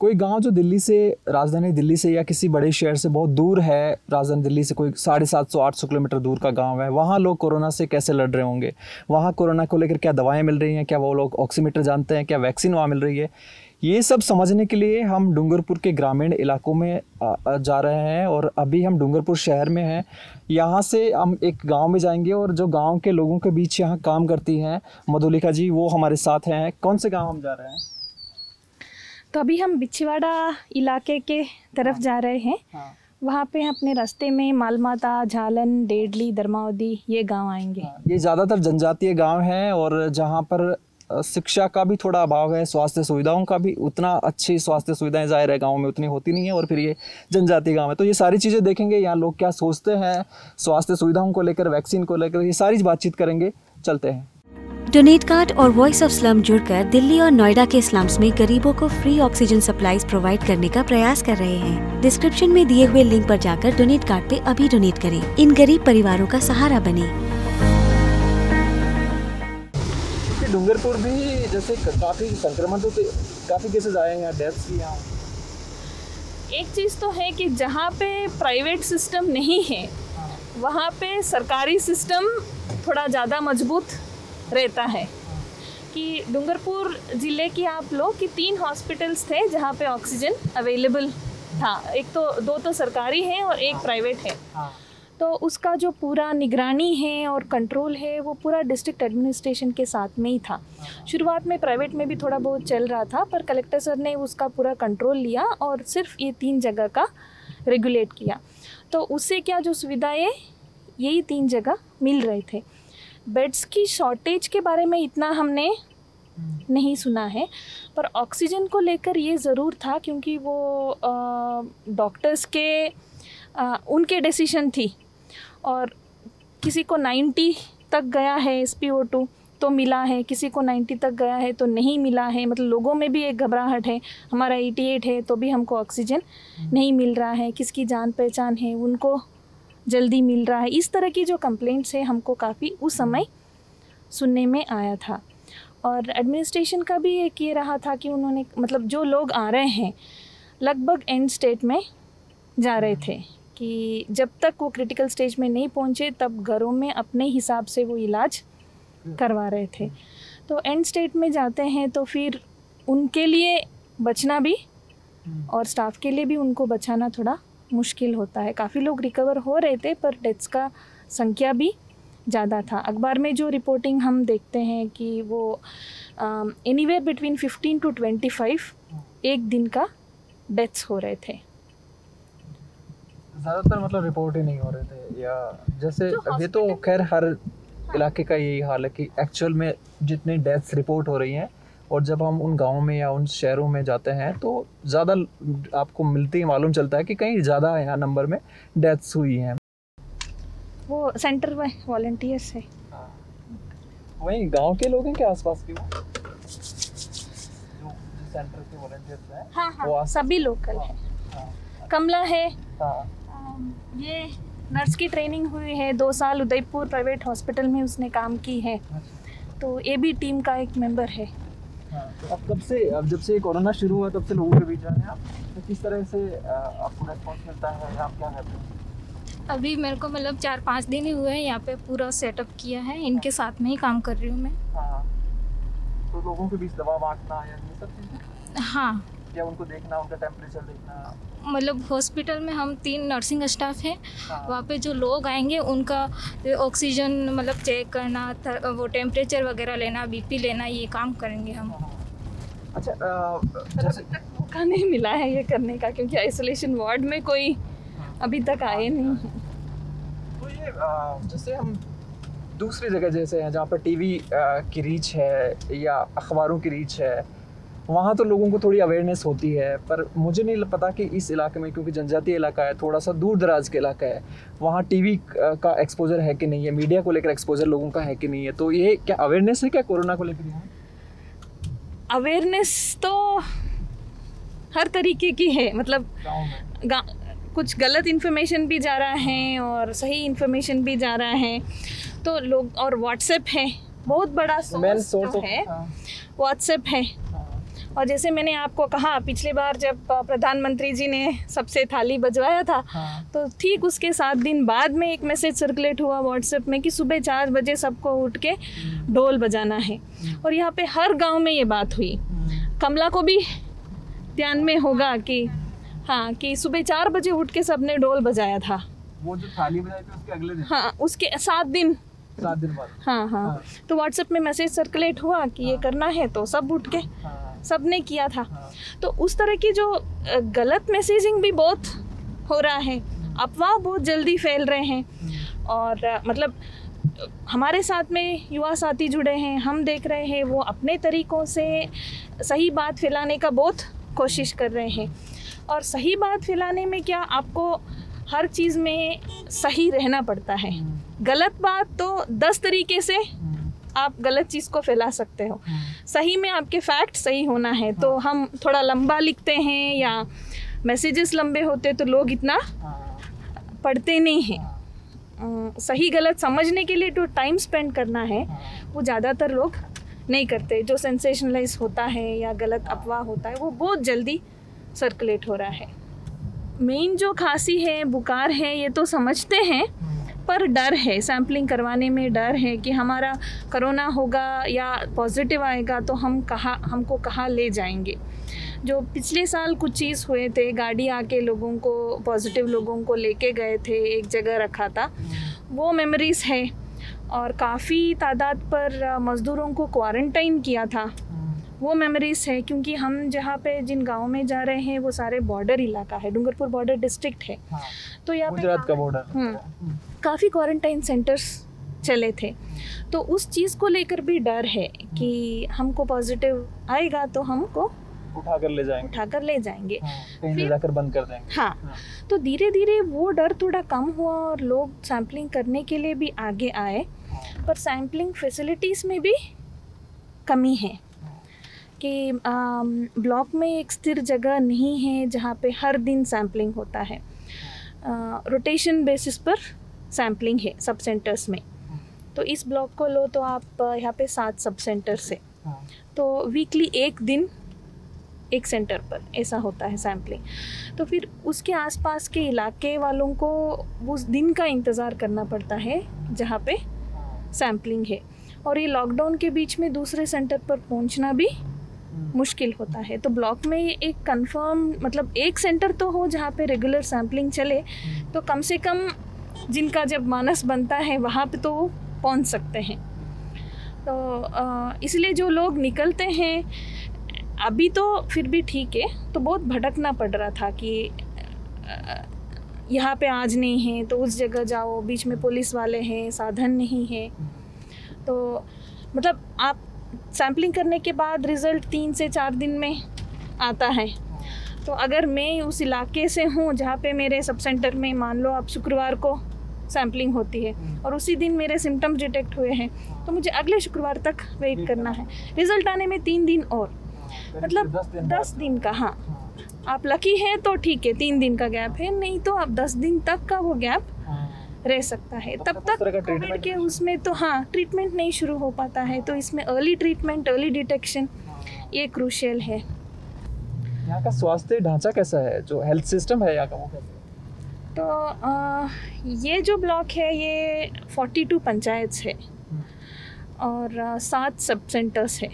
कोई गांव जो दिल्ली से, राजधानी दिल्ली से या किसी बड़े शहर से बहुत दूर है, राजधानी दिल्ली से कोई 750-800 किलोमीटर दूर का गांव है, वहाँ लोग कोरोना से कैसे लड़ रहे होंगे, वहाँ कोरोना को लेकर क्या दवाएं मिल रही हैं, क्या वो लोग ऑक्सीमीटर जानते हैं, क्या वैक्सीन वहाँ मिल रही है, ये सब समझने के लिए हम डूंगरपुर के ग्रामीण इलाकों में जा रहे हैं। और अभी हम डूंगरपुर शहर में हैं। यहाँ से हम एक गांव में जाएंगे और जो गांव के लोगों के बीच यहाँ काम करती हैं मधुलिका जी, वो हमारे साथ हैं। कौन से गांव हम जा रहे हैं? तो अभी हम बिछवाड़ा इलाके के तरफ जा रहे हैं। वहाँ पे अपने रास्ते में मालमाता, झालन, डेडली, धर्मावती ये गांव आएंगे। ये ज़्यादातर जनजातीय गांव हैं और जहाँ पर शिक्षा का भी थोड़ा अभाव है, स्वास्थ्य सुविधाओं का भी उतना अच्छी स्वास्थ्य सुविधाएं ज़ाहिर है गाँव में उतनी होती नहीं है, और फिर ये जनजातीय गाँव है। तो ये सारी चीज़ें देखेंगे, यहाँ लोग क्या सोचते हैं स्वास्थ्य सुविधाओं को लेकर, वैक्सीन को लेकर, ये सारी बातचीत करेंगे। चलते हैं। डोनेट कार्ड और वॉइस ऑफ स्लम जुड़कर दिल्ली और नोएडा के स्लम्स में गरीबों को फ्री ऑक्सीजन सप्लाईज प्रोवाइड करने का प्रयास कर रहे हैं। डिस्क्रिप्शन में दिए हुए लिंक पर जाकर डोनेट कार्ड पे अभी डोनेट करें। इन गरीब परिवारों का सहारा बने। डूंगरपुर भी जैसे काफ़ी संक्रमण तो काफ़ी केसेस आए हैं यहाँ, डेथ्स भी यहाँ। एक चीज़ तो है कि जहाँ पे प्राइवेट सिस्टम नहीं है वहाँ पे सरकारी सिस्टम थोड़ा ज़्यादा मजबूत रहता है। कि डूंगरपुर ज़िले की आप लोग कि 3 हॉस्पिटल्स थे जहाँ पे ऑक्सीजन अवेलेबल था। एक तो 2 तो सरकारी हैं और एक प्राइवेट है। तो उसका जो पूरा निगरानी है और कंट्रोल है वो पूरा डिस्ट्रिक्ट एडमिनिस्ट्रेशन के साथ में ही था। शुरुआत में प्राइवेट में भी थोड़ा बहुत चल रहा था, पर कलेक्टर सर ने उसका पूरा कंट्रोल लिया और सिर्फ ये 3 जगह का रेगुलेट किया। तो उससे क्या जो सुविधाएं यही 3 जगह मिल रहे थे। बेड्स की शॉर्टेज के बारे में इतना हमने नहीं सुना है, पर ऑक्सीजन को लेकर ये ज़रूर था क्योंकि वो डॉक्टर्स के उनके डिसीजन थी। और किसी को 90 तक गया है SpO2 तो मिला है, किसी को 90 तक गया है तो नहीं मिला है। मतलब लोगों में भी एक घबराहट है, हमारा 88 है तो भी हमको ऑक्सीजन नहीं मिल रहा है, किसकी जान पहचान है उनको जल्दी मिल रहा है। इस तरह की जो कंप्लेंट्स है हमको काफ़ी उस समय सुनने में आया था। और एडमिनिस्ट्रेशन का भी एक ये रहा था कि उन्होंने मतलब जो लोग आ रहे हैं लगभग एंड स्टेट में जा रहे थे कि जब तक वो क्रिटिकल स्टेज में नहीं पहुँचे तब घरों में अपने हिसाब से वो इलाज करवा रहे थे। तो एंड स्टेट में जाते हैं तो फिर उनके लिए बचना भी और स्टाफ के लिए भी उनको बचाना थोड़ा मुश्किल होता है। काफ़ी लोग रिकवर हो रहे थे पर डेथ्स का संख्या भी ज़्यादा था। अखबार में जो रिपोर्टिंग हम देखते हैं कि वो एनीवेयर बिटवीन 15 to 25 एक दिन का डेथ्स हो रहे थे। ज़्यादातर मतलब रिपोर्ट ही नहीं हो रहे थे, या जैसे ये तो खैर हर इलाके का यही हाल है कि एक्चुअल में जितनी डेथ्स रिपोर्ट हो रही हैं और जब हम उन गाँव में या उन शहरों में जाते हैं तो ज़्यादा आपको मिलते ही मालूम चलता है कि कहीं ज़्यादा यहाँ नंबर में डेथ्स हुई हैं। वो सेंटर में वॉलंटियर्स है। वहीं गांव के लोग हैं क्या आसपास के? वो जो सेंटर के वॉलंटियर्स हैं हाँ, सभी लोकल है। कमला है, ये नर्स की ट्रेनिंग हुई है, 2 साल उदयपुर प्राइवेट हॉस्पिटल में उसने काम की है, तो ये भी टीम का एक मेंबर है। तो अब जब से कोरोना शुरू हुआ तब से लोगों के बीच जा रहे हैं आप, तो किस तरह से आपको रेस्पॉन्स मिलता है, आप क्या करते हैं? अभी मेरे को मतलब 4-5 दिन ही हुए हैं यहाँ पे पूरा सेटअप किया है, इनके साथ में ही काम कर रही हूँ मैं। तो लोगों के बीच दवा बांटना या ये सब चीज़ें? हाँ, या उनको देखना, उनका टेम्परेचर देखना। मतलब हॉस्पिटल में हम 3 नर्सिंग स्टाफ हैं। वहाँ पे जो लोग आएंगे उनका ऑक्सीजन मतलब चेक करना, वो टेम्परेचर वगैरह लेना, BP लेना, ये काम करेंगे हम। अच्छा, जैसे तक मौका नहीं मिला है ये करने का क्योंकि आइसोलेशन वार्ड में कोई अभी तक आए नहीं। तो ये जैसे हम दूसरी जगह जैसे हैं जहाँ पर TV की रीच है या अखबारों की रीच है, वहाँ तो लोगों को थोड़ी अवेयरनेस होती है, पर मुझे नहीं पता कि इस इलाके में, क्योंकि जनजातीय इलाका है, थोड़ा सा दूर दराज के इलाका है, वहाँ TV का एक्सपोजर है कि नहीं है, मीडिया को लेकर एक्सपोजर लोगों का है कि नहीं है। तो ये क्या अवेयरनेस है क्या कोरोना को लेकर? अवेयरनेस तो हर तरीके की है, मतलब कुछ गलत इन्फॉर्मेशन भी जा रहा है और सही इन्फॉर्मेशन भी जा रहा है। तो लोग, और व्हाट्सएप है बहुत बड़ा सोर्स है, व्हाट्सएप है। और जैसे मैंने आपको कहा पिछले बार जब प्रधानमंत्री जी ने सबसे थाली बजवाया था, तो ठीक उसके 7 दिन बाद में एक मैसेज सर्कुलेट हुआ व्हाट्सएप में कि सुबह 4 बजे सबको उठ के ढोल बजाना है। और यहाँ पे हर गांव में ये बात हुई। कमला को भी ध्यान में होगा कि हाँ, कि सुबह 4 बजे उठ के सबने ढोल बजाया था। वो जो थाली बजाई थी उसके अगले दिन, हाँ, उसके 7 दिन बाद। हाँ। तो व्हाट्सएप में मैसेज सर्कुलेट हुआ कि ये करना है, तो सब उठ के सबने किया था। तो उस तरह की जो गलत मैसेजिंग भी बहुत हो रहा है, अफवाह बहुत जल्दी फैल रहे हैं। और मतलब हमारे साथ में युवा साथी जुड़े हैं, हम देख रहे हैं वो अपने तरीक़ों से सही बात फैलाने का बहुत कोशिश कर रहे हैं। और सही बात फैलाने में क्या, आपको हर चीज़ में सही रहना पड़ता है। गलत बात तो 10 तरीके से आप गलत चीज़ को फैला सकते हो। सही में आपके फैक्ट सही होना है। तो हम थोड़ा लंबा लिखते हैं या मैसेजेस लंबे होते तो लोग इतना पढ़ते नहीं हैं। सही गलत समझने के लिए जो टाइम स्पेंड करना है वो ज़्यादातर लोग नहीं करते। जो सेंसेशनलाइज होता है या गलत अफवाह होता है वो बहुत जल्दी सर्कुलेट हो रहा है। मेन जो खांसी है, बुखार है, ये तो समझते हैं, पर डर है, सैम्पलिंग करवाने में डर है कि हमारा कोरोना होगा या पॉजिटिव आएगा तो हमको कहाँ ले जाएंगे। जो पिछले साल कुछ चीज़ हुए थे, गाड़ी आके लोगों को, पॉजिटिव लोगों को लेके गए थे, एक जगह रखा था, वो मेमोरीज़ है। और काफ़ी तादाद पर मज़दूरों को क्वारंटाइन किया था, वो मेमोरीज़ है। क्योंकि हम जहाँ पे जिन गाँव में जा रहे हैं वो सारे बॉर्डर इलाका है, डूंगरपुर बॉर्डर डिस्ट्रिक्ट है। तो यहाँ पे गुजरात का बॉर्डर, काफ़ी क्वारंटाइन सेंटर्स चले थे। तो उस चीज़ को लेकर भी डर है कि हमको पॉजिटिव आएगा तो हमको उठाकर ले जाएंगे, कहीं ले जाकर बंद कर देंगे। हाँ। तो धीरे धीरे वो डर थोड़ा कम हुआ और लोग सैम्पलिंग करने के लिए भी आगे आए। पर सैम्पलिंग फैसिलिटीज़ में भी कमी है कि ब्लॉक में एक स्थिर जगह नहीं है जहाँ पे हर दिन सैम्पलिंग होता है। रोटेशन बेसिस पर सैम्पलिंग है सब सेंटर्स में। तो इस ब्लॉक को लो तो आप यहाँ पे 7 सब सेंटर्स है, तो वीकली एक दिन एक सेंटर पर ऐसा होता है सैम्पलिंग। तो फिर उसके आसपास के इलाके वालों को उस दिन का इंतज़ार करना पड़ता है जहाँ पे सैम्पलिंग है। और ये लॉकडाउन के बीच में दूसरे सेंटर पर पहुँचना भी मुश्किल होता है। तो ब्लॉक में एक कंफर्म, मतलब एक सेंटर तो हो जहाँ पे रेगुलर सैम्पलिंग चले, तो कम से कम जिनका जब मानस बनता है वहाँ पे तो वो पहुँच सकते हैं। तो इसलिए जो लोग निकलते हैं अभी तो फिर भी ठीक है, तो बहुत भटकना पड़ रहा था कि यहाँ पे आज नहीं है तो उस जगह जाओ, बीच में पुलिस वाले हैं, साधन नहीं है। तो मतलब आप सैम्पलिंग करने के बाद रिज़ल्ट 3 से 4 दिन में आता है। तो अगर मैं उस इलाके से हूँ जहाँ पे मेरे सब सेंटर में मान लो आप शुक्रवार को सैम्पलिंग होती है और उसी दिन मेरे सिम्टम्स डिटेक्ट हुए हैं, तो मुझे अगले शुक्रवार तक वेट करना है। रिज़ल्ट आने में 3 दिन और, मतलब 10 दिन का। हाँ, आप लकी हैं तो ठीक है, 3 दिन का गैप है, नहीं तो आप 10 दिन तक का वो गैप रह सकता है। तब तक कोविड के उसमें तो हाँ ट्रीटमेंट नहीं शुरू हो पाता है। तो इसमें अर्ली ट्रीटमेंट, अर्ली डिटेक्शन ये क्रूशियल है। यहाँ का स्वास्थ्य ढांचा कैसा है, जो हेल्थ सिस्टम है यहाँ का, वो कैसा है? तो ये जो ब्लॉक है ये 42 पंचायत है और 7 सब सेंटर्स है।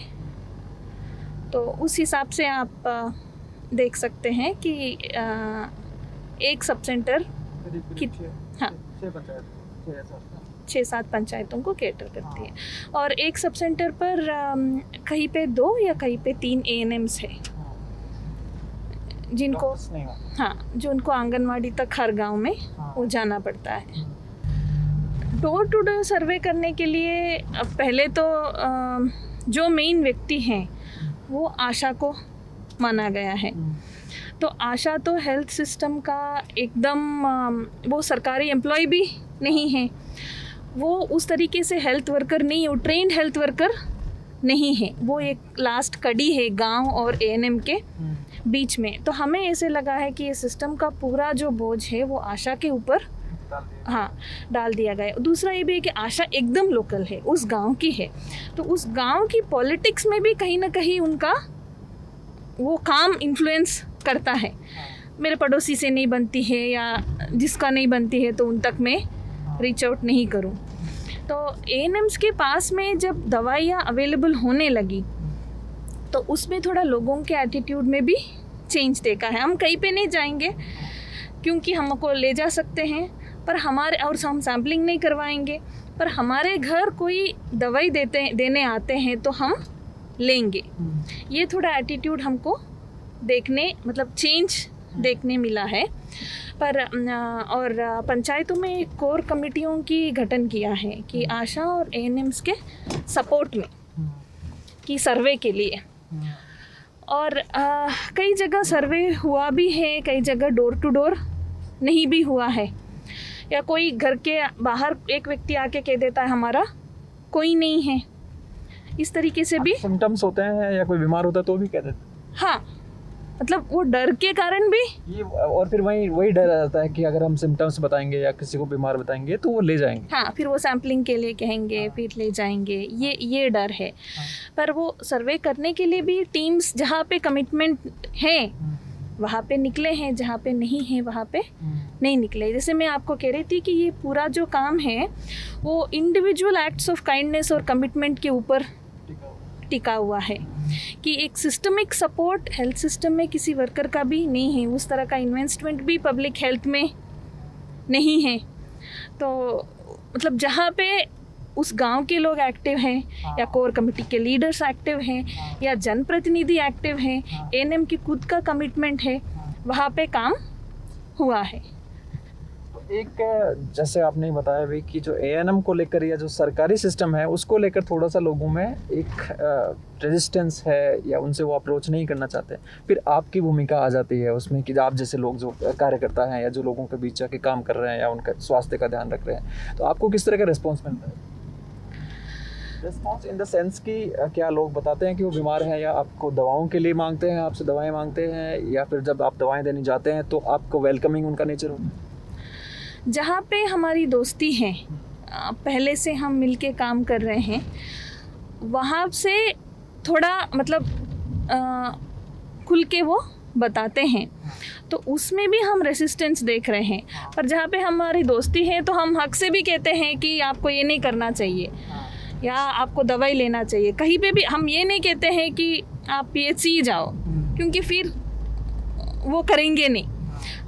तो उस हिसाब से आप देख सकते हैं कि एक सब सेंटर हाँ 6-7 पंचायतों को कैटर करती है। और एक सब सेंटर पर कहीं पे 2 या कहीं पे 3 ANMs है जिनको जो उनको आंगनवाड़ी तक हर गांव में वो जाना पड़ता है। डोर टू डोर सर्वे करने के लिए पहले तो जो मेन व्यक्ति हैं वो आशा को माना गया है। तो आशा तो हेल्थ सिस्टम का एकदम वो सरकारी एम्प्लॉय भी नहीं है, वो उस तरीके से हेल्थ वर्कर नहीं है, वो ट्रेंड हेल्थ वर्कर नहीं है, वो एक लास्ट कड़ी है गांव और ANM के बीच में। तो हमें ऐसे लगा है कि ये सिस्टम का पूरा जो बोझ है वो आशा के ऊपर डाल दिया गया। दूसरा ये भी है कि आशा एकदम लोकल है, उस गांव की है, तो उस गांव की पॉलिटिक्स में भी कहीं ना कहीं उनका वो काम इन्फ्लुएंस करता है। मेरे पड़ोसी से नहीं बनती है या जिसका नहीं बनती है तो उन तक मैं रीच आउट नहीं करूं। तो एएनएम्स के पास में जब दवाइयाँ अवेलेबल होने लगी तो उसमें थोड़ा लोगों के एटीट्यूड में भी चेंज देखा है। हम कहीं पे नहीं जाएंगे क्योंकि हमको ले जा सकते हैं, पर हमारे और हम सैम्पलिंग नहीं करवाएंगे, पर हमारे घर कोई दवाई देने आते हैं तो हम लेंगे। ये थोड़ा एटीट्यूड हमको देखने मतलब चेंज देखने मिला है। पर और पंचायतों में एक कोर कमेटियों की गठन किया है कि आशा और एएनएम्स के सपोर्ट में कि सर्वे के लिए। और कई जगह सर्वे हुआ भी है, कई जगह डोर टू डोर नहीं भी हुआ है, या कोई घर के बाहर एक व्यक्ति आके कह देता है हमारा कोई नहीं है। इस तरीके से भी सिम्टम्स होते हैं या कोई बीमार होता है तो भी कह देते हैं। हाँ, मतलब वो डर के कारण भी ये, और फिर वही डर रहता है कि अगर हम सिम्टम्स बताएंगे या किसी को बीमार बताएंगे तो वो ले जाएंगे। हाँ, फिर वो सैम्पलिंग के लिए कहेंगे, फिर ले जाएंगे, ये डर है। पर वो सर्वे करने के लिए भी टीम्स जहाँ पे कमिटमेंट है वहाँ पे निकले हैं, जहाँ पे नहीं है वहाँ पे नहीं निकले। जैसे मैं आपको कह रही थी कि ये पूरा जो काम है वो इंडिविजुअल एक्ट्स ऑफ काइंडनेस और कमिटमेंट के ऊपर टिका हुआ है कि एक सिस्टमिक सपोर्ट हेल्थ सिस्टम में किसी वर्कर का भी नहीं है, उस तरह का इन्वेस्टमेंट भी पब्लिक हेल्थ में नहीं है। तो मतलब जहाँ पे उस गांव के लोग एक्टिव हैं या कोर कमेटी के लीडर्स एक्टिव हैं या जनप्रतिनिधि एक्टिव हैं, एएनएम की खुद का कमिटमेंट है, वहाँ पे काम हुआ है। एक जैसे आपने बताया भी कि जो एएनएम को लेकर या जो सरकारी सिस्टम है उसको लेकर थोड़ा सा लोगों में एक रेजिस्टेंस है या उनसे वो अप्रोच नहीं करना चाहते, फिर आपकी भूमिका आ जाती है उसमें कि आप जैसे लोग जो कार्यकर्ता हैं या जो लोगों के बीच जाके काम कर रहे हैं या उनका स्वास्थ्य का ध्यान रख रहे हैं, तो आपको किस तरह का रिस्पॉन्स मिलता है? रिस्पॉन्स इन द सेंस कि क्या लोग बताते हैं कि वो बीमार हैं या आपको दवाओं के लिए मांगते हैं, आपसे दवाएँ मांगते हैं, या फिर जब आप दवाएँ देने जाते हैं तो आपको वेलकमिंग उनका नेचर होता है? जहाँ पे हमारी दोस्ती है, पहले से हम मिलके काम कर रहे हैं, वहाँ से थोड़ा मतलब खुल के वो बताते हैं, तो उसमें भी हम रेसिस्टेंस देख रहे हैं। पर जहाँ पे हमारी दोस्ती है तो हम हक से भी कहते हैं कि आपको ये नहीं करना चाहिए या आपको दवाई लेना चाहिए। कहीं पे भी हम ये नहीं कहते हैं कि आप PHC जाओ, क्योंकि फिर वो करेंगे नहीं।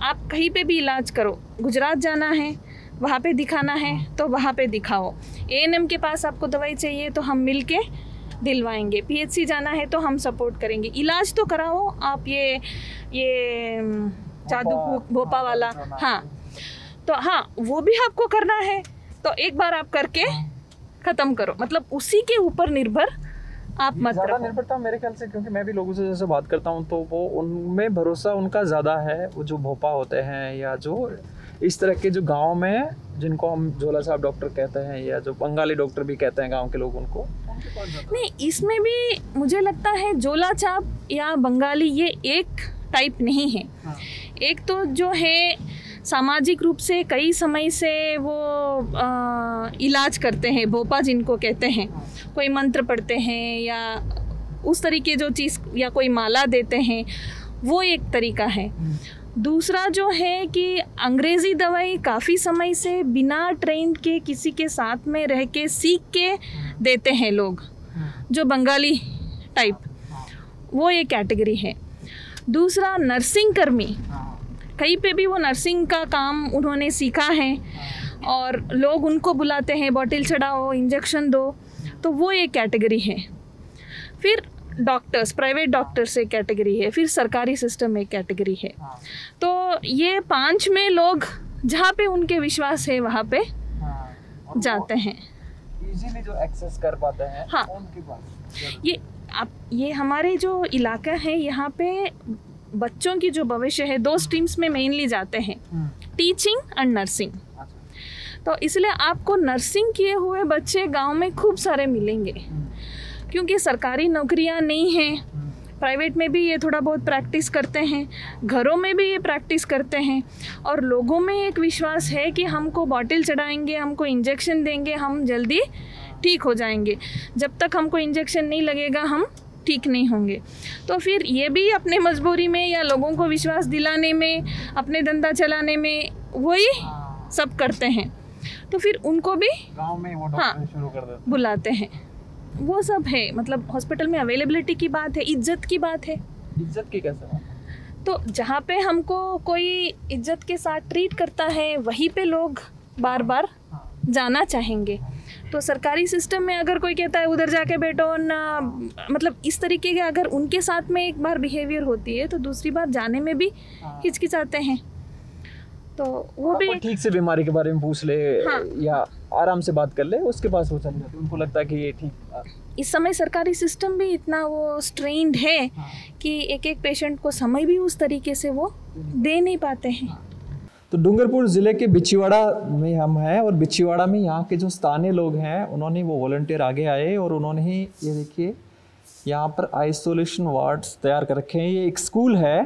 आप कहीं पे भी इलाज करो, गुजरात जाना है, वहाँ पे दिखाना है तो वहाँ पे दिखाओ। एएनएम के पास आपको दवाई चाहिए तो हम मिल के दिलवाएंगे, PHC जाना है तो हम सपोर्ट करेंगे। इलाज तो कराओ आप, ये जादू भोपा वाला, हाँ तो हाँ वो भी आपको करना है तो एक बार आप करके ख़त्म करो। मतलब उसी के ऊपर निर्भर आप मत रहो। निर्भरता मेरे ख्याल से, क्योंकि मैं भी लोगों से जैसे बात करता हूँ तो वो उनमें भरोसा उनका ज़्यादा है। वो जो भोपा होते हैं या जो इस तरह के जो गांव में जिनको हम झोला साहब डॉक्टर कहते हैं या जो बंगाली डॉक्टर भी कहते हैं गांव के लोग, उनको नहीं, इसमें भी मुझे लगता है झोला छाप या बंगाली ये एक टाइप नहीं है। एक तो जो है सामाजिक रूप से कई समय से वो इलाज करते हैं, भोपा जिनको कहते हैं, कोई मंत्र पढ़ते हैं या उस तरीके जो चीज़ या कोई माला देते हैं, वो एक तरीका है। दूसरा जो है कि अंग्रेज़ी दवाई काफ़ी समय से बिना ट्रेन के किसी के साथ में रह के सीख के देते हैं लोग, जो बंगाली टाइप, वो एक कैटेगरी है। दूसरा नर्सिंग कर्मी, कहीं पे भी वो नर्सिंग का काम उन्होंने सीखा है और लोग उनको बुलाते हैं, बॉटल चढ़ाओ, इंजेक्शन दो, तो वो एक कैटेगरी है। फिर डॉक्टर्स, प्राइवेट डॉक्टर्स एक कैटेगरी है, फिर सरकारी सिस्टम एक कैटेगरी है। तो ये 5 में लोग जहाँ पे उनके विश्वास है वहाँ पे जाते हैं, इजीली जो एक्सेस कर पाते हैं। हाँ, उनके पास ये हमारे जो इलाका है यहाँ पे बच्चों की जो भविष्य है 2 स्ट्रीम्स में मेनली जाते हैं, टीचिंग एंड नर्सिंग। तो इसलिए आपको नर्सिंग किए हुए बच्चे गांव में खूब सारे मिलेंगे, क्योंकि सरकारी नौकरियां नहीं हैं। प्राइवेट में भी ये थोड़ा बहुत प्रैक्टिस करते हैं, घरों में भी ये प्रैक्टिस करते हैं, और लोगों में एक विश्वास है कि हमको बॉटल चढ़ाएंगे, हमको इंजेक्शन देंगे, हम जल्दी ठीक हो जाएंगे। जब तक हमको इंजेक्शन नहीं लगेगा हम ठीक नहीं होंगे। तो फिर ये भी अपने मजबूरी में या लोगों को विश्वास दिलाने में, अपने धंधा चलाने में वही सब करते हैं, तो फिर उनको भी गांव में वो डॉक्टर शुरू कर देते बुलाते हैं। वो सब है, मतलब हॉस्पिटल में अवेलेबिलिटी की बात है, इज्जत की बात है। इज्जत की कैसे बात? तो जहाँ पे हमको कोई इज्जत के साथ ट्रीट करता है वहीं पे लोग बार बार जाना चाहेंगे। तो सरकारी सिस्टम में अगर कोई कहता है उधर जाके बैठो ना, मतलब इस तरीके के अगर उनके साथ में एक बार बिहेवियर होती है तो दूसरी बार जाने में भी हिचकिचाते हैं। तो वो भी ठीक से बीमारी के बारे में पूछ ले या आराम से बात कर ले, उसके पास वो चल जाते, उनको लगता है कि ये ठीक। इस समय सरकारी सिस्टम भी इतना वो स्ट्रेन्ड है कि एक एक पेशेंट को समय भी उस तरीके से वो दे नहीं पाते हैं। तो डूंगरपुर ज़िले के बिछीवाड़ा में हम हैं और बिछीवाड़ा में यहाँ के जो स्थानीय लोग हैं उन्होंने वो वॉलंटियर आगे आए और उन्होंने ही ये देखिए यहाँ पर आइसोलेशन वार्ड्स तैयार कर रखे हैं। ये एक स्कूल है,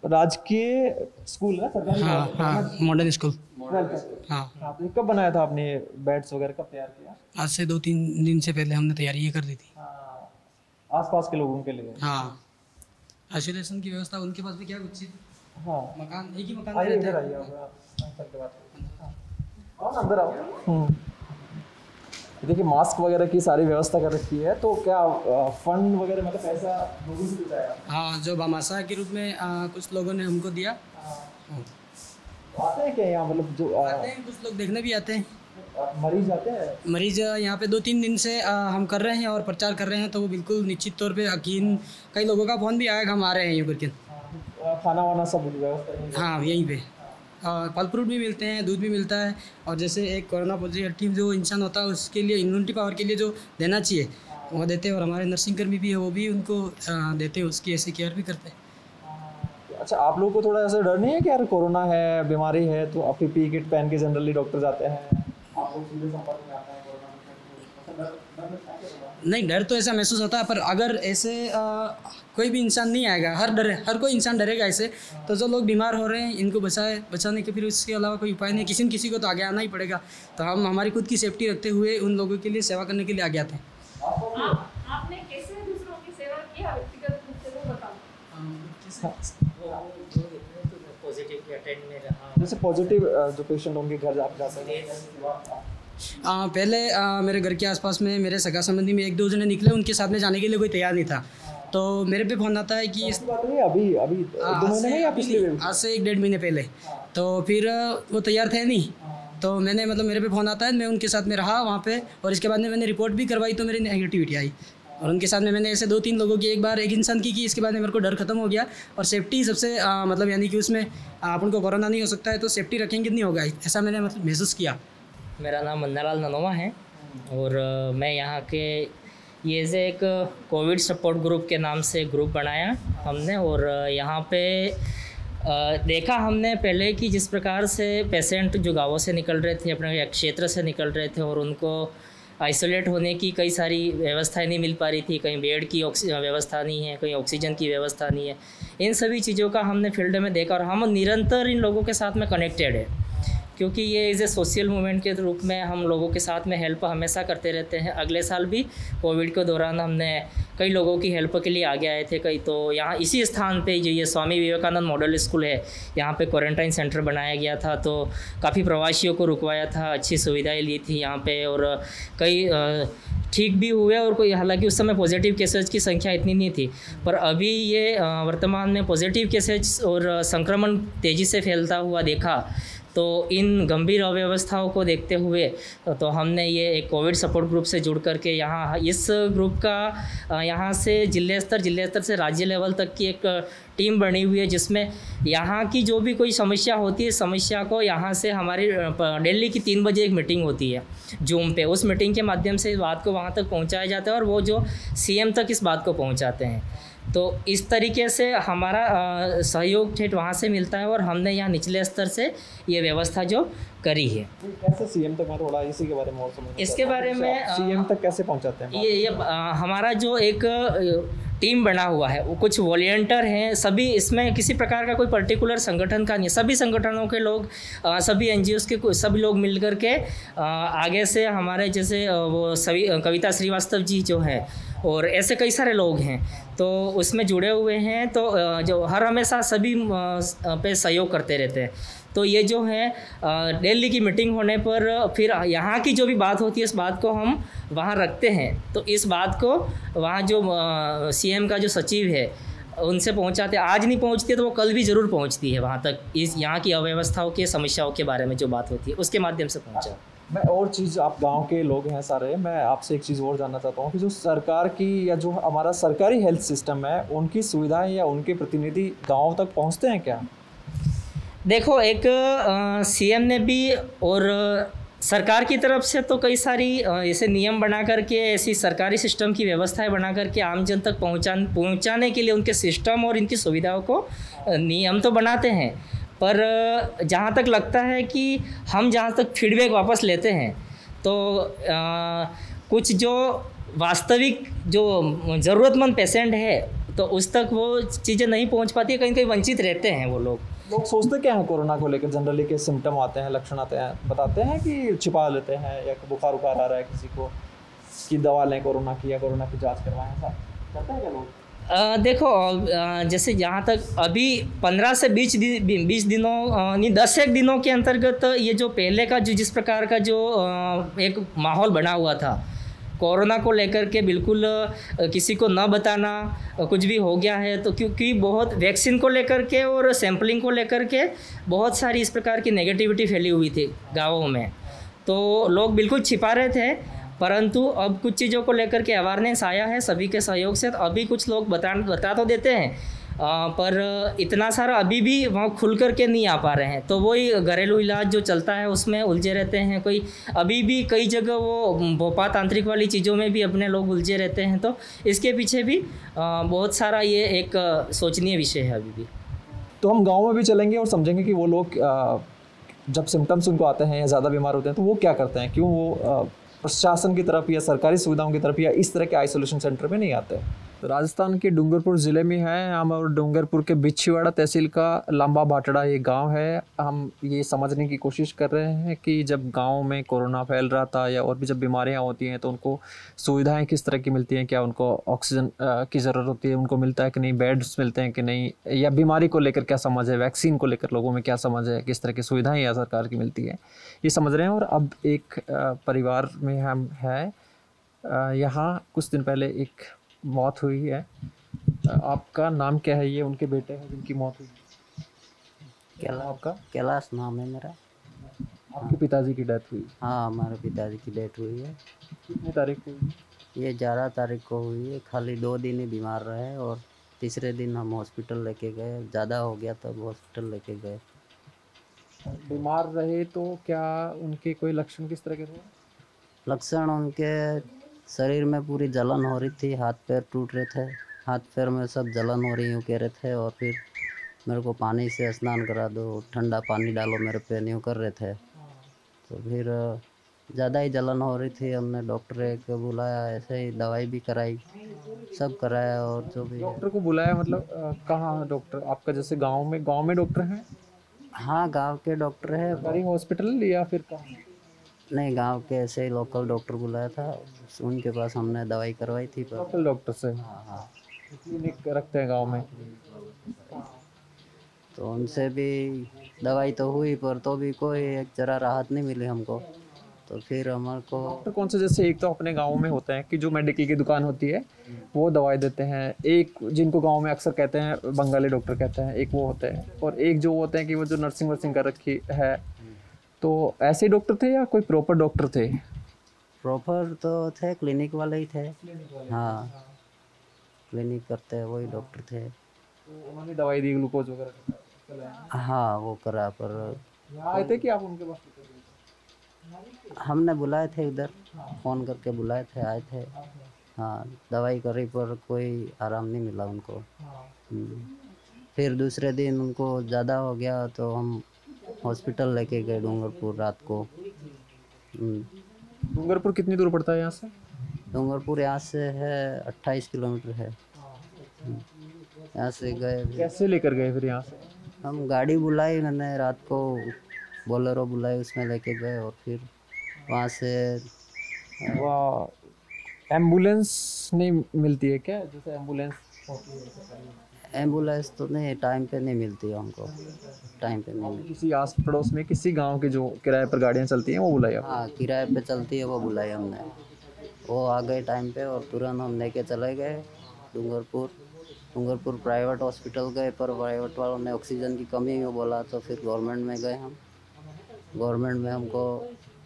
राजकीय स्कूल है सरकारी। हाँ, मॉडर्न स्कूल। हाँ, तो कब बनाया था आपने बेड्स वगैरह, कब तैयार किया? आज से 2-3 दिन से पहले हमने तैयारी ये कर दी थी। आसपास के लोगों के लिए। हाँ, आइसोलेशन की व्यवस्था उनके पास भी क्या कुछ चीज़। हाँ, मकान एक ही मकान आइए में रहते इधर हैं। आइए आप अंदर आओ। देखिए मास्क वगैरह की सारी व्यवस्था कर रखी है। तो क्या फंड वगैरह मतलब पैसा लोगों से मिलता है? हाँ, जो भामाशाह के रूप में कुछ लोगों ने हमको दिया। आते हैं क्या यहाँ, मतलब जो आते हैं, कुछ लोग देखने भी आते हैं। मरीज आते हैं? मरीज यहाँ पे 2-3 दिन से हम कर रहे हैं और प्रचार कर रहे हैं, तो वो बिल्कुल निश्चित तौर पे यकीन, कई लोगों का फ़ोन भी आया, हम आ रहे हैं यूँ करके। खाना वाना सब व्यवस्था? हाँ, यहीं पे फल फ्रूट भी मिलते हैं, दूध भी मिलता है। और जैसे एक कोरोना पॉजिटिव जो इंसान होता है उसके लिए इम्यूनिटी पावर के लिए जो देना चाहिए वो देते हैं। और हमारे नर्सिंग कर्मी भी है, वो भी उनको देते हैं, उसकी ऐसी केयर भी करते हैं। अच्छा, आप लोगों को थोड़ा ऐसा डर नहीं है कि यार कोरोना है, बीमारी है, तो आप पीपीई किट पहन के जनरली डॉक्टर जाते हैं, आप लोग सीधे संपर्क में आते हैं कोरोना? नहीं, डर तो ऐसा महसूस होता है, पर अगर ऐसे कोई भी इंसान नहीं आएगा, हर कोई इंसान डरेगा ऐसे, तो जो लोग बीमार हो रहे हैं इनको बचाने के फिर उसके अलावा कोई उपाय नहीं। किसी न किसी को तो आगे आना ही पड़ेगा। तो हम हमारी खुद की सेफ्टी रखते हुए उन लोगों के लिए सेवा करने के लिए आगे आते हैं। आपने कैसे दूसरों की सेवा किया व्यक्तिगत रूप से वो बताओ। पॉजिटिव अटेंड में रहा, जैसे पॉजिटिव जो पेशेंट उनके घर आप जाते हैं? पहले मेरे घर के आसपास में मेरे सगा संबंधी में 1-2 जने निकले, उनके साथ में जाने के लिए कोई तैयार नहीं था। तो मेरे पे फ़ोन आता है कि इस बात नहीं, अभी 2 महीने में या पिछले आज से 1-1.5 महीने पहले। तो फिर वो तैयार थे नहीं, तो मैंने मतलब मेरे पे फ़ोन आता है, मैं उनके साथ में रहा वहाँ पे, और इसके बाद में मैंने रिपोर्ट भी करवाई तो मेरी नेगेटिविटी आई। और उनके साथ में मैंने ऐसे 2-3 लोगों की एक बार एक इंसान की इसके बाद में मेरे को डर खत्म हो गया। और सेफ्टी सबसे मतलब यानी कि उसमें अपन को कोरोना नहीं हो सकता है, तो सेफ्टी रखेंगे नहीं होगा, ऐसा मैंने मतलब महसूस किया। मेरा नाम मन्नालाल ननोमा है और मैं यहाँ के ये से एक कोविड सपोर्ट ग्रुप के नाम से ग्रुप बनाया हमने। और यहाँ पे देखा हमने पहले कि जिस प्रकार से पेशेंट जो गाँवों से निकल रहे थे, अपने क्षेत्र से निकल रहे थे, और उनको आइसोलेट होने की कई सारी व्यवस्थाएं नहीं मिल पा रही थी। कहीं बेड की व्यवस्था नहीं है, कहीं ऑक्सीजन की व्यवस्था नहीं है। इन सभी चीज़ों का हमने फील्ड में देखा और हम निरंतर इन लोगों के साथ में कनेक्टेड है, क्योंकि ये एज ए सोशल मूवमेंट के रूप में हम लोगों के साथ में हेल्प हमेशा करते रहते हैं। अगले साल भी कोविड के दौरान हमने कई लोगों की हेल्प के लिए आगे आए थे कई। तो यहाँ इसी स्थान पे जो ये स्वामी विवेकानंद मॉडल स्कूल है, यहाँ पे क्वारंटाइन सेंटर बनाया गया था, तो काफ़ी प्रवासियों को रुकवाया था, अच्छी सुविधाएं ली थी यहाँ पे, और कई ठीक भी हुए। और कोई, हालांकि उस समय पॉजिटिव केसेज की संख्या इतनी नहीं थी, पर अभी ये वर्तमान में पॉजिटिव केसेज और संक्रमण तेज़ी से फैलता हुआ देखा। तो इन गंभीर अव्यवस्थाओं को देखते हुए तो हमने ये एक कोविड सपोर्ट ग्रुप से जुड़ करके यहाँ इस ग्रुप का यहाँ से जिले स्तर से राज्य लेवल तक की एक टीम बनी हुई है, जिसमें यहाँ की जो भी कोई समस्या होती है, समस्या को यहाँ से हमारी दिल्ली की 3 बजे एक मीटिंग होती है जूम पे, उस मीटिंग के माध्यम से इस बात को वहाँ तक पहुँचाया जाता है और वो जो सीएम तक इस बात को पहुँचाते हैं। तो इस तरीके से हमारा सहयोग ठेठ वहाँ से मिलता है और हमने यहाँ निचले स्तर से ये व्यवस्था जो करी है। कैसे सीएम तक, मैं थोड़ा इसी के बारे में और समझना इसके बारे में सीएम तक कैसे पहुँचाते हैं? ये हमारा जो एक टीम बना हुआ है, वो कुछ वॉलंटियर हैं, सभी इसमें किसी प्रकार का कोई पर्टिकुलर संगठन का नहीं है, सभी संगठनों के लोग, सभी एनजीओस के सभी लोग मिलकर के आगे से हमारे जैसे वो सभी कविता श्रीवास्तव जी जो है और ऐसे कई सारे लोग हैं तो उसमें जुड़े हुए हैं, तो जो हर हमेशा सभी पे सहयोग करते रहते हैं। तो ये जो है दिल्ली की मीटिंग होने पर फिर यहाँ की जो भी बात होती है इस बात को हम वहाँ रखते हैं, तो इस बात को वहाँ जो सीएम का जो सचिव है उनसे पहुँचाते, आज नहीं पहुँचती तो वो कल भी ज़रूर पहुँचती है वहाँ तक, इस यहाँ की अव्यवस्थाओं के समस्याओं के बारे में जो बात होती है उसके माध्यम से पहुँचा। मैं और चीज़, आप गांव के लोग हैं सारे, मैं आपसे एक चीज़ और जानना चाहता हूँ कि जो सरकार की या जो हमारा सरकारी हेल्थ सिस्टम है उनकी सुविधाएं या उनके प्रतिनिधि गांव तक पहुँचते हैं क्या? देखो, एक सीएम ने भी और सरकार की तरफ से तो कई सारी ऐसे नियम बना करके, ऐसी सरकारी सिस्टम की व्यवस्थाएं बना करके आम जन तक पहुंचाने के लिए उनके सिस्टम और इनकी सुविधाओं को नियम तो बनाते हैं, पर जहाँ तक लगता है कि हम जहाँ तक फीडबैक वापस लेते हैं तो कुछ जो वास्तविक जो ज़रूरतमंद पेशेंट है तो उस तक वो चीज़ें नहीं पहुँच पाती है, कहीं कहीं वंचित रहते हैं वो लोग। सोचते क्या हैं कोरोना को लेकर? जनरली के सिम्टम आते हैं, लक्षण आते हैं, बताते हैं कि छिपा लेते हैं, या बुखार उखार आ रहा है किसी को कि दवा लें कोरोना की या कोरोना की जांच करवाएं, ऐसा करते हैं क्या लोग? देखो, जैसे जहाँ तक अभी 15 से 20 दिनों नहीं 10 दिनों के अंतर्गत ये जो पहले का जो जिस प्रकार का जो एक माहौल बना हुआ था कोरोना को लेकर के, बिल्कुल किसी को न बताना, कुछ भी हो गया है तो, क्योंकि बहुत वैक्सीन को लेकर के और सैम्पलिंग को लेकर के बहुत सारी इस प्रकार की नेगेटिविटी फैली हुई थी गाँवों में, तो लोग बिल्कुल छिपा रहे थे। परंतु अब कुछ चीज़ों को लेकर के अवेयरनेस आया है सभी के सहयोग से, तो अभी कुछ लोग बता तो देते हैं, पर इतना सारा अभी भी वहाँ खुल कर के नहीं आ पा रहे हैं, तो वही घरेलू इलाज जो चलता है उसमें उलझे रहते हैं। कोई अभी भी कई जगह वो भोपा तांत्रिक वाली चीज़ों में भी अपने लोग उलझे रहते हैं, तो इसके पीछे भी बहुत सारा ये एक सोचनीय विषय है अभी भी। तो हम गाँव में भी चलेंगे और समझेंगे कि वो लोग जब सिम्टम्स उनको आते हैं या ज़्यादा बीमार होते हैं तो वो क्या करते हैं, क्यों वो प्रशासन की तरफ या सरकारी सुविधाओं की तरफ या इस तरह के आइसोलेशन सेंटर में नहीं आते। तो राजस्थान के डूंगरपुर ज़िले में है हम, और डूंगरपुर के बिछीवाड़ा तहसील का लंबा भाटड़ा ये गांव है। हम ये समझने की कोशिश कर रहे हैं कि जब गांव में कोरोना फैल रहा था या और भी जब बीमारियां होती हैं तो उनको सुविधाएं किस तरह की मिलती हैं, क्या उनको ऑक्सीजन की ज़रूरत होती है, उनको मिलता है कि नहीं, बेड्स मिलते हैं कि नहीं, या बीमारी को लेकर क्या समझ है, वैक्सीन को लेकर लोगों में क्या समझ है, किस तरह की सुविधाएँ या सरकार की मिलती है, ये समझ रहे हैं। और अब एक परिवार में हम हैं, यहाँ कुछ दिन पहले एक मौत हुई है। आपका नाम क्या है? ये उनके बेटे हैं जिनकी मौत हुई। आपका? कैलाश नाम है मेरा। आपके पिताजी की डेथ हुई? हाँ, हमारे पिताजी की डेथ हुई है। कितनी तारीख को हुई? ये 11 तारीख को हुई है। खाली 2 दिन ही बीमार रहे और तीसरे दिन हम हॉस्पिटल लेके गए, ज़्यादा हो गया तब हॉस्पिटल लेके गए। बीमार रहे तो क्या उनके कोई लक्षण किस तरह के थे? लक्षण उनके शरीर में पूरी जलन हो रही थी, हाथ पैर टूट रहे थे, हाथ पैर में सब जलन हो रही यूँ कह रहे थे, और फिर मेरे को पानी से स्नान करा दो, ठंडा पानी डालो मेरे पे, यूँ कर रहे थे। तो फिर ज़्यादा ही जलन हो रही थी, हमने डॉक्टर एक बुलाया, ऐसे ही दवाई भी कराई, सब कराया। और जो भी डॉक्टर को बुलाया मतलब कहाँ डॉक्टर आपका? जैसे गांव में डॉक्टर हैं? हाँ, गांव के डॉक्टर है। सरकारी हॉस्पिटल या फिर कहाँ? नहीं, गांव के ऐसे ही लोकल डॉक्टर बुलाया था, उनके पास हमने दवाई करवाई थी। पर लोकल डॉक्टर से? हाँ, क्लिनिक रखते हैं गांव में, तो उनसे भी दवाई तो हुई पर तो भी कोई एक जरा राहत नहीं मिली हमको। तो फिर हमारे को डॉक्टर कौन से, जैसे एक तो अपने गांव में होते हैं कि जो मेडिकल की दुकान होती है वो दवाई देते हैं, एक जिनको गांव में अक्सर कहते हैं बंगाली डॉक्टर कहते हैं, एक वो होते हैं, और एक जो होते हैं कि वो जो नर्सिंग वर्सिंग कर रखी है। तो ऐसे डॉक्टर थे या कोई प्रॉपर डॉक्टर थे? प्रॉपर तो थे, क्लिनिक वाले ही थे। हाँ, क्लिनिक करते हैं वही डॉक्टर थे। तो उन्होंने दवाई दी, ग्लूकोज वगैरह? हाँ, वो करा। पर यहाँ आए थे कि आप उनके पास? हमने बुलाए थे उधर, फ़ोन करके बुलाए थे, आए थे। हाँ, दवाई करी पर कोई आराम नहीं मिला उनको। फिर दूसरे दिन उनको ज़्यादा हो गया तो हम हॉस्पिटल लेके गए डूंगरपुर रात को। डूंगरपुर कितनी दूर पड़ता है यहाँ से? डूंगरपुर यहाँ से है 28 किलोमीटर है। यहाँ से गए। कैसे लेकर गए फिर यहाँ से? हम गाड़ी बुलाई, मैंने रात को बोलेरो बुलाई, उसमें लेके गए और फिर वहाँ से वह एम्बुलेंस नहीं मिलती है क्या? जैसे एम्बुलेंस होती है सरकारी। एम्बुलेंस तो नहीं, टाइम पे नहीं मिलती हमको, टाइम पे नहीं मिलती। किसी आस पड़ोस में किसी गांव के जो किराए पर गाड़ियाँ चलती हैं वो बुलाई आप? हाँ, किराए पे चलती है वो बुलाई हमने। वो आ गए टाइम पे और तुरंत हम लेके चले गए डूंगरपुर प्राइवेट हॉस्पिटल गए, पर प्राइवेट वालों ने ऑक्सीजन की कमी में बोला, तो फिर गवर्नमेंट में गए हम। गवर्नमेंट में हमको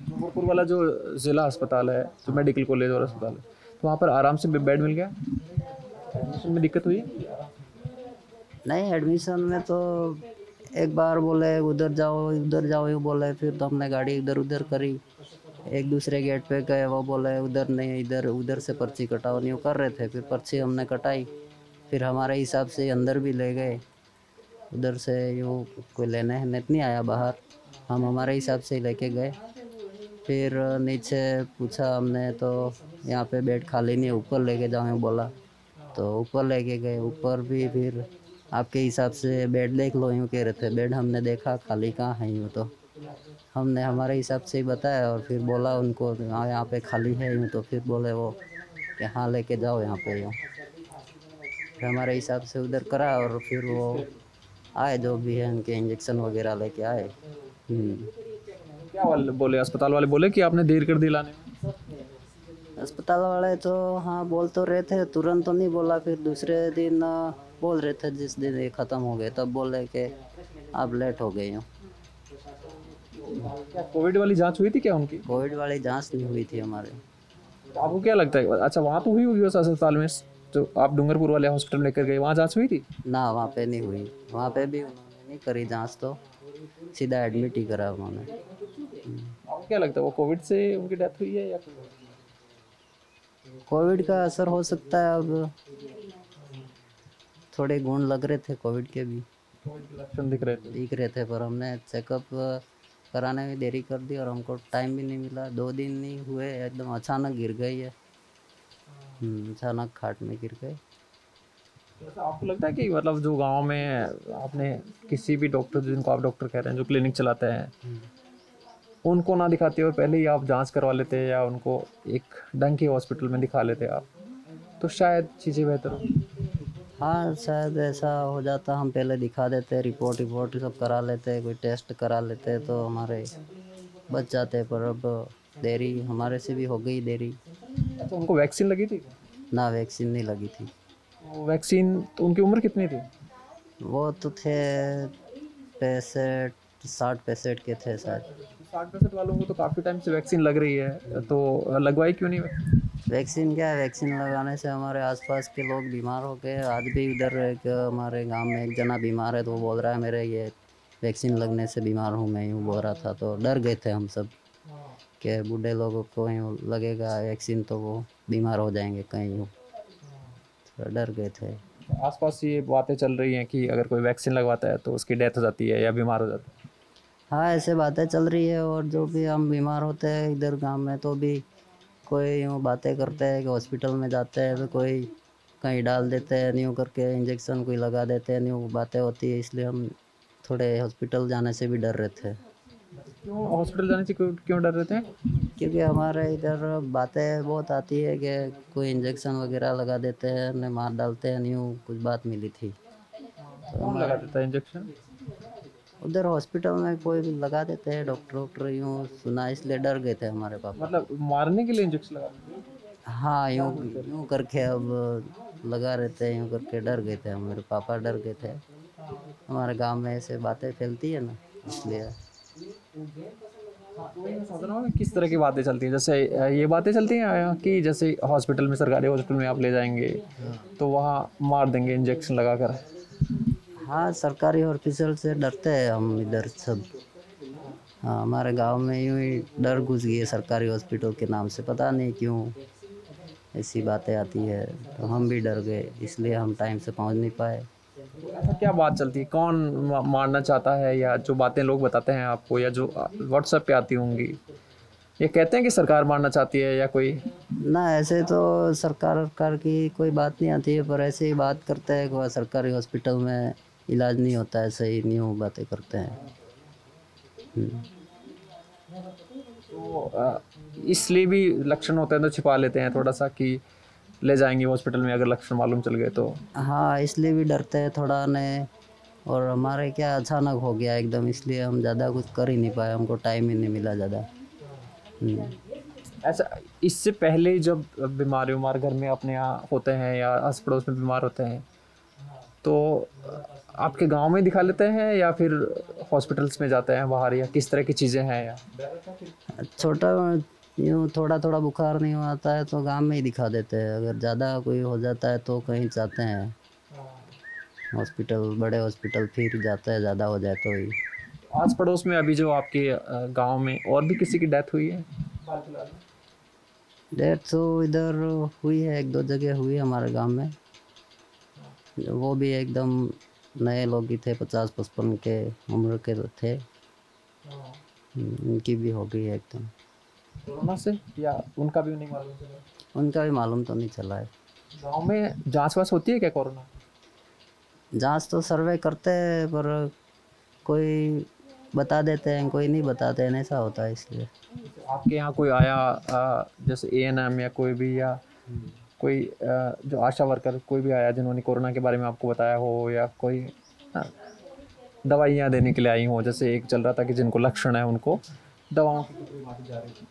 डूंगरपुर वाला जो ज़िला अस्पताल है, जो मेडिकल कॉलेज और अस्पताल है, तो वहाँ पर आराम से बेड मिल गया? एडमिशन में दिक्कत हुई? नहीं, एडमिशन में तो एक बार बोले उधर जाओ यूँ बोले, फिर तो हमने गाड़ी इधर उधर करी। एक दूसरे गेट पे गए, वो बोले उधर नहीं, उधर से पर्ची कटाओ, न्यू कर रहे थे। फिर पर्ची हमने कटाई, फिर हमारे हिसाब से अंदर भी ले गए। उधर से यूँ कोई लेने नहीं आया बाहर, हम हमारे हिसाब से लेके गए। फिर नीचे पूछा हमने, तो यहाँ पे बेड खाली नहीं है, ऊपर लेके जाओ बोला, तो ऊपर लेके गए। ऊपर भी फिर आपके हिसाब से बेड देख लो यूँ कह रहे थे। बेड हमने देखा खाली कहाँ है, यूँ तो हमने हमारे हिसाब से ही बताया और फिर बोला उनको हाँ यहाँ पे खाली है यूँ, तो फिर बोले वो कि हाँ लेके जाओ यहाँ पे यूँ। फिर हमारे हिसाब से उधर करा और फिर वो आए, जो भी है उनके इंजेक्शन वगैरह लेके आए। क्या वाले बोले, अस्पताल वाले बोले कि आपने देर कर दी लाने में? अस्पताल वाले तो हाँ बोल तो रहे थे, तुरंत तो नहीं बोला। फिर दूसरे दिन बोल रहे थे, जिस दिन ये ख़त्म हो गए तब बोले कि आप लेट हो गए हो। क्या कोविड वाली जांच हुई थी क्या उनकी? कोविड वाली जांच नहीं हुई थी हमारे। आपको क्या लगता है? अच्छा, वहाँ तो हुई होगी उस अस्पताल में जो आप डूंगरपुर वाले हॉस्पिटल में लेकर गए, वहाँ जांच हुई थी? ना, वहाँ पे नहीं हुई। वहाँ पे भी उन्होंने नहीं करी जांच, तो सीधा एडमिट ही करा उन्होंने। आपको क्या लगता है, वो कोविड से उनकी डेथ हुई है या कोविड का असर हो सकता है? अब थोड़े गुण लग रहे थे कोविड के भी, कोविड के लक्षण दिख रहे थे, पर हमने चेकअप कराने में देरी कर दी और हमको टाइम भी नहीं मिला। 2 दिन नहीं हुए, एकदम अचानक गिर गई है। अचानक खाट में गिर गए। तो आपको लगता है कि मतलब जो गांव में आपने किसी भी डॉक्टर, जिनको आप डॉक्टर कह रहे हैं, जो क्लिनिक चलाते हैं, उनको ना दिखाते और पहले ही आप जांच करवा लेते या उनको एक ढंग के हॉस्पिटल में दिखा लेते आप, तो शायद चीज़ें बेहतर हो? हाँ, शायद ऐसा हो जाता। हम पहले दिखा देते, रिपोर्ट सब करा लेते, कोई टेस्ट करा लेते, तो हमारे बच जाते। पर अब देरी हमारे से भी हो गई देरी। अच्छा, उनको वैक्सीन लगी थी? ना, वैक्सीन नहीं लगी थी। वैक्सीन तो उनकी उम्र कितनी थी? वो तो थे 60-65 के थे शायद। 60-65 वालों को तो काफ़ी टाइम से वैक्सीन लग रही है, तो लगवाई क्यों नहीं? वैक्सीन क्या है, वैक्सीन लगाने से हमारे आसपास के लोग बीमार हो गए। आज भी उधर एक हमारे गांव में एक जना बीमार है, तो वो बोल रहा है मेरे ये वैक्सीन लगने से बीमार हूँ मैं, यूँ बोल रहा था। तो डर गए थे हम सब कि बूढ़े लोगों को यूँ लगेगा वैक्सीन तो वो बीमार हो जाएंगे कहीं, यूँ तो डर गए थे। आसपास ये बातें चल रही हैं कि अगर कोई वैक्सीन लगवाता है तो उसकी डेथ हो जाती है या बीमार हो जाता है। हाँ, ऐसे बातें चल रही है। और जो भी हम बीमार होते हैं इधर गांव में, तो भी कोई यूँ बातें करते हैं कि हॉस्पिटल में जाते हैं तो कोई कहीं डाल देते हैं, न्यू करके इंजेक्शन कोई लगा देते हैं, न्यू बातें होती है। इसलिए हम थोड़े हॉस्पिटल जाने से भी डर रहे थे। क्यों हॉस्पिटल जाने से क्यों डर रहे थे? क्योंकि हमारे इधर बातें बहुत आती है कि कोई इंजेक्शन वगैरह लगा देते हैं, उन्हें मार डालते हैं, न्यू कुछ बात मिली थी। तो कौन लगा देता है इंजेक्शन? उधर हॉस्पिटल में कोई भी लगा देते हैं, डॉक्टर यूँ सुना, इसलिए डर गए थे हमारे पापा। मतलब मारने के लिए इंजेक्शन लगा? हाँ, यूँ करके अब लगा रहते हैं, यूँ करके डर गए थे हमारे पापा, डर गए थे। हमारे गांव में ऐसे बातें फैलती है ना, इसलिए। समझ रहा हूँ किस तरह की बातें चलती हैं। जैसे ये बातें चलती हैं कि जैसे हॉस्पिटल में, सरकारी हॉस्पिटल में आप ले जाएंगे तो वहाँ मार देंगे इंजेक्शन लगा कर। हाँ, सरकारी ऑफिसर से डरते हैं हम इधर सब। हाँ, हमारे गांव में यूँ ही डर घुस गई है सरकारी हॉस्पिटल के नाम से, पता नहीं क्यों ऐसी बातें आती है। तो हम भी डर गए, इसलिए हम टाइम से पहुंच नहीं पाए। ऐसा क्या बात चलती है? कौन मारना चाहता है, या जो बातें लोग बताते हैं आपको, या जो व्हाट्सएप पे आती होंगी, ये कहते हैं कि सरकार मारना चाहती है, या कोई ना ऐसे तो सरकार की कोई बात नहीं आती है, पर ऐसे ही बात करते हैं कि सरकारी हॉस्पिटल में इलाज नहीं होता है, सही न्यू बातें करते हैं। तो इसलिए भी लक्षण होते हैं तो छिपा लेते हैं थोड़ा सा कि ले जाएंगे हॉस्पिटल में अगर लक्षण मालूम चल गए तो। हाँ, इसलिए भी डरते हैं थोड़ा ने, और हमारे क्या अचानक हो गया एकदम, इसलिए हम ज़्यादा कुछ कर ही नहीं पाए, हमको टाइम ही नहीं मिला ज़्यादा। ऐसा इससे पहले जब बीमार घर में अपने यहाँ होते हैं या आस पड़ोस में बीमार होते हैं तो आपके गांव में दिखा लेते हैं या फिर हॉस्पिटल्स में जाते हैं बाहर, या किस तरह की चीज़ें हैं? या छोटा यूँ थोड़ा थोड़ा बुखार नहीं आता है तो गांव में ही दिखा देते हैं, अगर ज़्यादा कोई हो जाता है तो कहीं जाते हैं हॉस्पिटल, बड़े हॉस्पिटल, फिर जाता है ज़्यादा हो जाए तो ही। आस पड़ोस में अभी जो आपके गांव में और भी किसी की डेथ हुई है? डेथ तो इधर हुई है, 1-2 जगह हुई है हमारे गांव में, वो भी एकदम नए लोग ही थे, 50-55 के उम्र के थे, उनकी भी हो गई है एकदम कोरोना से, या उनका भी नहीं मालूम चला? उनका भी मालूम तो नहीं चला है। गांव में जांच वाच होती है क्या कोरोना? जांच तो सर्वे करते हैं, पर कोई बता देते हैं, कोई नहीं बताते हैं, ऐसा होता है। इसलिए आपके यहाँ कोई आया जैसे ANM या कोई भी, या कोई जो आशा वर्कर कोई भी आया जिन्होंने कोरोना के बारे में आपको बताया हो, या कोई दवाइयाँ देने के लिए आई हो? जैसे एक चल रहा था कि जिनको लक्षण है उनको दवाओं की बात जा रही थी।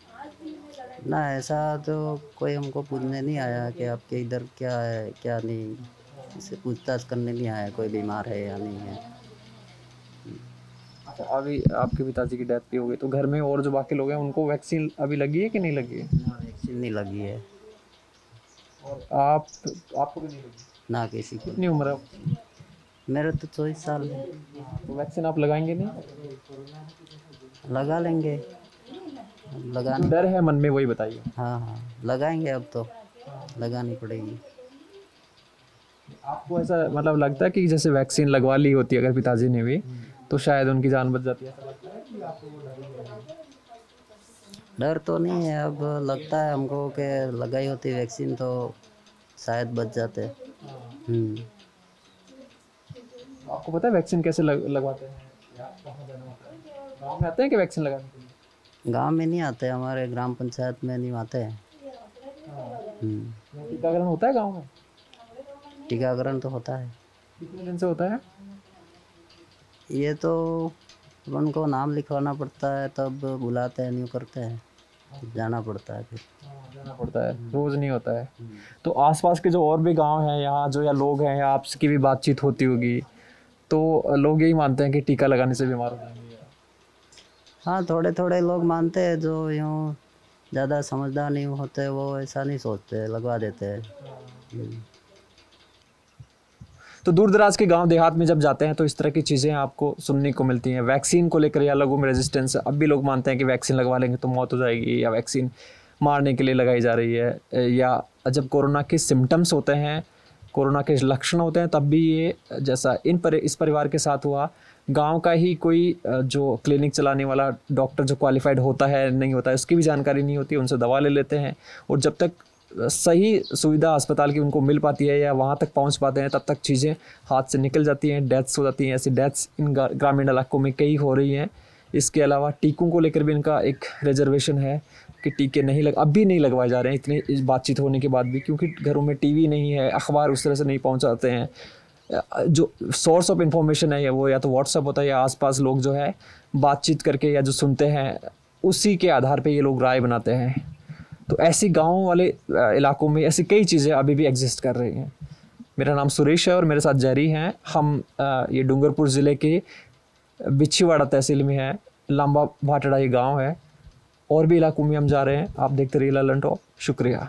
ना, ऐसा तो कोई हमको पूछने नहीं आया कि आपके इधर क्या है क्या नहीं, इससे पूछताछ करने नहीं आया कोई बीमार है या नहीं है। अच्छा, अभी आपके पिताजी की डेथ भी हो गई तो घर में और जो बाकी लोग हैं उनको वैक्सीन अभी लगी है कि नहीं लगी है? वैक्सीन नहीं लगी है। और आपको भी नहीं लगी? ना किसी को। कितनी उम्र है? मेरे तो 24 साल है। तो वैक्सीन आप लगाएंगे नहीं? लगा लेंगे, लगाने डर है मन में, वही बताइए। हाँ, लगाएंगे, अब तो लगानी पड़ेगी। आपको ऐसा मतलब लगता है कि जैसे वैक्सीन लगवा ली होती अगर पिताजी ने भी तो शायद उनकी जान बच जाती है? डर तो नहीं है, अब लगता है हमको कि लगाई होती वैक्सीन तो शायद बच जाते। आपको पता है वैक्सीन कैसे लगवाते हैं? गाँव में आते हैं कि वैक्सीन लगाने के लिए? गांव में नहीं आते, हमारे ग्राम पंचायत में नहीं आते हैं। टीकाकरण होता है गाँव में? टीकाकरण तो होता है। कितने दिन से होता है? ये तो उनको नाम लिखवाना पड़ता है, तब बुलाते हैं, न्यू करते हैं, जाना पड़ता है, फिर जाना पड़ता है, रोज़ नहीं होता है। तो आसपास के जो और भी गांव हैं यहाँ जो या लोग हैं, या आपकी भी बातचीत होती होगी तो लोग यही मानते हैं कि टीका लगाने से बीमार हो जाएंगे? हाँ, थोड़े थोड़े लोग मानते हैं, जो यूँ ज़्यादा समझदार नहीं होते वो ऐसा नहीं सोचते, लगवा देते हैं। तो दूर दराज के गांव देहात में जब जाते हैं तो इस तरह की चीज़ें आपको सुनने को मिलती हैं। वैक्सीन को लेकर या लोगों में रेजिस्टेंस, अब भी लोग मानते हैं कि वैक्सीन लगवा लेंगे तो मौत हो जाएगी, या वैक्सीन मारने के लिए लगाई जा रही है, या जब कोरोना के सिम्टम्स होते हैं, कोरोना के लक्षण होते हैं, तब भी ये जैसा इस परिवार के साथ हुआ, गांव का ही कोई जो क्लिनिक चलाने वाला डॉक्टर जो क्वालिफाइड होता है नहीं होता है उसकी भी जानकारी नहीं होती, उनसे दवा ले लेते हैं, और जब तक सही सुविधा अस्पताल की उनको मिल पाती है या वहाँ तक पहुँच पाते हैं तब तक चीज़ें हाथ से निकल जाती हैं, डेथ्स हो जाती हैं। ऐसी डेथ्स इन ग्रामीण इलाकों में कई हो रही हैं। इसके अलावा टीकों को लेकर भी इनका एक रिजर्वेशन है कि टीके अब भी नहीं लगवाए जा रहे हैं इतनी इस बातचीत होने के बाद भी, क्योंकि घरों में टीवी नहीं है, अखबार उस तरह से नहीं पहुँचाते हैं। जो सोर्स ऑफ इन्फॉर्मेशन है वो या तो व्हाट्सअप होता है, या आसपास लोग जो है बातचीत करके या जो सुनते हैं उसी के आधार पे ये लोग राय बनाते हैं। तो ऐसी गाँव वाले इलाकों में ऐसी कई चीज़ें अभी भी एग्जिस्ट कर रही हैं। मेरा नाम सुरेश है और मेरे साथ जैरी हैं। हम ये डूंगरपुर ज़िले के बिछीवाड़ा तहसील में है, लंबा भाटड़ा ये गाँव है। और भी इलाकों में हम जा रहे हैं। आप देखते रहिए ललन टॉप। शुक्रिया।